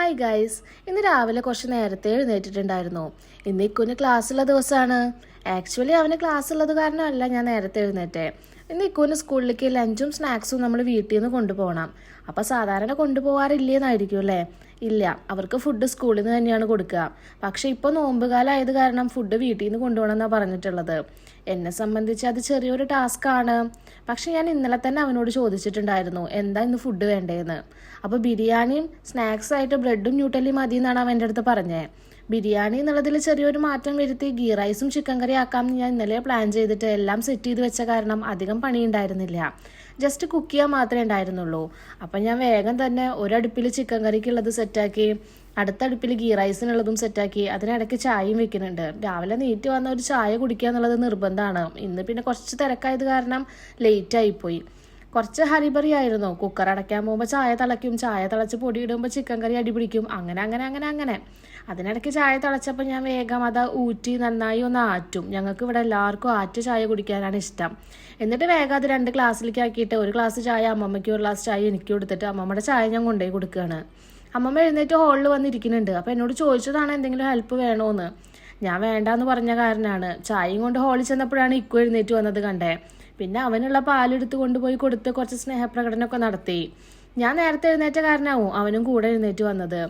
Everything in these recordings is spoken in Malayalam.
ഹായ് ഗൈസ്, ഇന്ന് രാവിലെ കുറച്ച് നേരത്തെ എഴുന്നേറ്റിട്ടുണ്ടായിരുന്നു. ഇന്ന് ഇക്കുന് ക്ലാസ്സുള്ള ദിവസമാണ്. ആക്ച്വലി അവന് ക്ലാസ് ഉള്ളത് കാരണമല്ല ഞാൻ നേരത്തെ എഴുന്നേറ്റേ. ഇന്ന് ഇക്കുന് സ്കൂളിലേക്ക് ലഞ്ചും സ്നാക്സും നമ്മൾ വീട്ടിൽ നിന്ന് കൊണ്ടുപോകണം. അപ്പോൾ സാധാരണ കൊണ്ടുപോകാറില്ലേന്നായിരിക്കും അല്ലേ? ഇല്ല, അവർക്ക് ഫുഡ് സ്കൂളിൽ നിന്ന് തന്നെയാണ് കൊടുക്കുക. പക്ഷെ ഇപ്പോൾ നോമ്പുകാലമായത് കാരണം ഫുഡ് വീട്ടിൽ നിന്ന് കൊണ്ടുപോകണമെന്നാണ് പറഞ്ഞിട്ടുള്ളത്. എന്നെ സംബന്ധിച്ച് അത് ചെറിയൊരു ടാസ്ക്കാണ്. പക്ഷെ ഞാൻ ഇന്നലെ തന്നെ അവനോട് ചോദിച്ചിട്ടുണ്ടായിരുന്നു എന്താ ഇന്ന് ഫുഡ് വേണ്ടതെന്ന്. അപ്പോൾ ബിരിയാണിയും സ്നാക്സായിട്ട് ബ്രെഡും ന്യൂട്ടലിയും മതി എന്നാണ് അവൻ്റെ അടുത്ത് പറഞ്ഞത്. ബിരിയാണി എന്നുള്ളതിൽ ചെറിയൊരു മാറ്റം വരുത്തി ഗീ റൈസും ചിക്കൻ കറി ആക്കാമെന്ന് ഞാൻ ഇന്നലെ പ്ലാൻ ചെയ്തിട്ട് എല്ലാം സെറ്റ് ചെയ്ത് വെച്ച കാരണം അധികം പണി ഉണ്ടായിരുന്നില്ല. ജസ്റ്റ് കുക്ക് ചെയ്യാൻ മാത്രമേ ഉണ്ടായിരുന്നുള്ളൂ. അപ്പം ഞാൻ വേഗം തന്നെ ഒരടുപ്പിൽ ചിക്കൻ കറിക്കുള്ളത് സെറ്റാക്കി, അടുത്ത അടുപ്പിൽ ഗീ റൈസിനുള്ളതും സെറ്റാക്കി, അതിനിടയ്ക്ക് ചായയും വെക്കുന്നുണ്ട്. രാവിലെ നീറ്റ് വന്ന ഒരു ചായ കുടിക്കുക എന്നുള്ളത് നിർബന്ധമാണ്. ഇന്ന് പിന്നെ കുറച്ച് തിരക്കായത് കാരണം ലേറ്റായിപ്പോയി. കുറച്ച് ഹരിബറി ആയിരുന്നു. കുക്കർ അടയ്ക്കാൻ പോകുമ്പോൾ ചായ തിളയ്ക്കും, ചായ തിളച്ച് പൊടി ഇടുമ്പോൾ ചിക്കൻ കറി അടിപിടിക്കും, അങ്ങനെ. അതിനിടയ്ക്ക് ചായ തിളച്ചപ്പോൾ ഞാൻ വേഗം അത് ഊറ്റി നന്നായി ഒന്ന് ആറ്റും. ഞങ്ങൾക്ക് ഇവിടെ എല്ലാവർക്കും ആറ്റ് ചായ കുടിക്കാനാണ് ഇഷ്ടം. എന്നിട്ട് വേഗം അത് 2 ഗ്ലാസ്സിലേക്ക് ആക്കിയിട്ട് ഒരു ഗ്ലാസ് ചായ അമ്മമ്മയ്ക്കും ഒരു ഗ്ലാസ് ചായ എനിക്ക് കൊടുത്തിട്ട് അമ്മമ്മയുടെ ചായ ഞാൻ കൊണ്ടുപോയി കൊടുക്കുകയാണ്. അമ്മമ്മ എഴുന്നേറ്റ് ഹോളിൽ വന്നിരിക്കുന്നുണ്ട്. അപ്പോൾ എന്നോട് ചോദിച്ചതാണ് എന്തെങ്കിലും ഹെൽപ്പ് വേണോന്ന്. ഞാൻ വേണ്ടാന്ന് പറഞ്ഞ കാരനാണ്. ചായയും കൊണ്ട് ഹോളിൽ ചെന്നപ്പോഴാണ് ഇക്കു എഴുന്നേറ്റ് വന്നത് കണ്ടേ. പിന്നെ അവനുള്ള പാലെടുത്ത് കൊണ്ടുപോയി കൊടുത്ത് കുറച്ച് സ്നേഹപ്രകടനമൊക്കെ നടത്തി. ഞാൻ നേരത്തെ എഴുന്നേറ്റ കാരനാവും അവനും കൂടെ എഴുന്നേറ്റ് വന്നത്.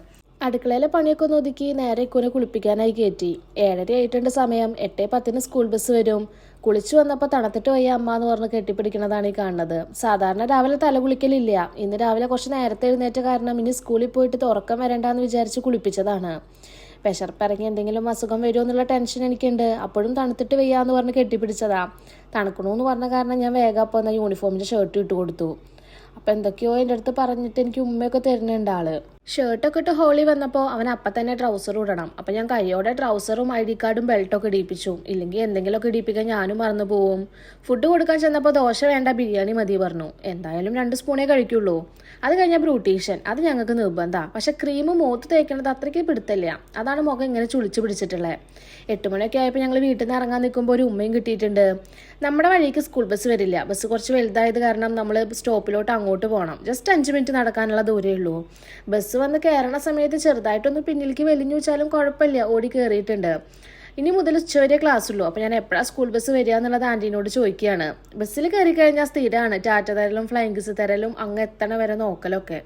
അടുക്കളയിലെ പണിയൊക്കെ ഒന്ന് ഒതുക്കി നേരെ ഇക്കുനെ കുളിപ്പിക്കാനായി കയറ്റി. 7:30 ആയിട്ടുണ്ട് സമയം. 8:10 സ്കൂൾ ബസ് വരും. കുളിച്ചു വന്നപ്പോൾ തണുത്തിട്ട് പോയി അമ്മ എന്ന് പറഞ്ഞ് കെട്ടിപ്പിടിക്കുന്നതാണ് ഈ കാണുന്നത്. സാധാരണ രാവിലെ തല കുളിക്കലില്ല. ഇന്ന് രാവിലെ കുറച്ച് നേരത്തെ എഴുന്നേറ്റ കാരണം ഇനി സ്കൂളിൽ പോയിട്ട് ഉറക്കം വരണ്ടെന്ന് വിചാരിച്ച് കുളിപ്പിച്ചതാണ്. വിശർപ്പിറങ്ങി എന്തെങ്കിലും അസുഖം വരുമോ എന്നുള്ള ടെൻഷൻ എനിക്കുണ്ട്. അപ്പോഴും തണുത്തിട്ട് വയ്യാന്ന് പറഞ്ഞ് കെട്ടിപ്പിടിച്ചതാ. തണുക്കണമെന്ന് പറഞ്ഞ കാരണം ഞാൻ വേഗം അപ്പോൾ എന്നാൽ യൂണിഫോമിൻ്റെ ഷർട്ട് ഇട്ട് കൊടുത്തു. അപ്പം എന്തൊക്കെയോ എൻ്റെ അടുത്ത് പറഞ്ഞിട്ട് എനിക്ക് ഉമ്മയൊക്കെ തരുന്നുണ്ട് ആള്. ഷർട്ടൊക്കെ ഇട്ട് ഹോളി വന്നപ്പോൾ അവൻ അപ്പം തന്നെ ട്രൗസർ ഇടണം. അപ്പം ഞാൻ കൈയോടെ ട്രൗസറും ID കാർഡും ബെൽറ്റൊക്കെ ഇടിപ്പിച്ചു. ഇല്ലെങ്കിൽ എന്തെങ്കിലുമൊക്കെ ഇടിപ്പിക്കാൻ ഞാനും മറന്നു പോവും. ഫുഡ് കൊടുക്കാൻ ചെന്നപ്പോൾ ദോശ വേണ്ട ബിരിയാണി മതി പറഞ്ഞു. എന്തായാലും 2 സ്പൂണേ കഴിക്കുള്ളൂ. അത് കഴിഞ്ഞാൽ ബ്യൂട്ടീഷ്യൻ, അത് ഞങ്ങൾക്ക് നിർബന്ധമാണ്. പക്ഷെ ക്രീം മുഖത്ത് തേക്കുന്നത് അത്രയ്ക്ക് പിടുത്തില്ല. അതാണ് മുഖം ഇങ്ങനെ ചുളിച്ച് പിടിച്ചിട്ടുള്ളത്. 8 മണിയൊക്കെ ആയപ്പോൾ ഞങ്ങൾ വീട്ടിൽ നിന്ന് ഇറങ്ങാൻ നിൽക്കുമ്പോൾ ഒരു ഉമ്മയും കിട്ടിയിട്ടുണ്ട്. നമ്മുടെ വഴിക്ക് സ്കൂൾ ബസ് വരില്ല. ബസ് കുറച്ച് വലുതായത് കാരണം നമ്മൾ സ്റ്റോപ്പിലോട്ട് അങ്ങോട്ട് പോകണം. ജസ്റ്റ് 5 മിനിറ്റ് നടക്കാനുള്ള ദൂരമേ ഉള്ളൂ. ബസ് വന്ന് കയറണ സമയത്ത് ചെറുതായിട്ടൊന്ന് പിന്നിലേക്ക് വലിഞ്ഞു വെച്ചാലും കുഴപ്പമില്ല, ഓടി കയറിയിട്ടുണ്ട്. ഇനി മുതൽ ഉച്ചവരെ ക്ലാസ് ഉള്ളൂ. അപ്പോൾ ഞാൻ എപ്പോഴാണ് സ്കൂൾ ബസ് വരിക എന്നുള്ളത് ആൻറ്റീനോട് ചോദിക്കുകയാണ്. ബസ്സിൽ കയറി കഴിഞ്ഞാൽ സ്ഥിരമാണ് ടാറ്റ തരലും ഫ്ലൈങ് കിസ് തരലും അങ്ങ് എത്തണ വരെ നോക്കലൊക്കെ.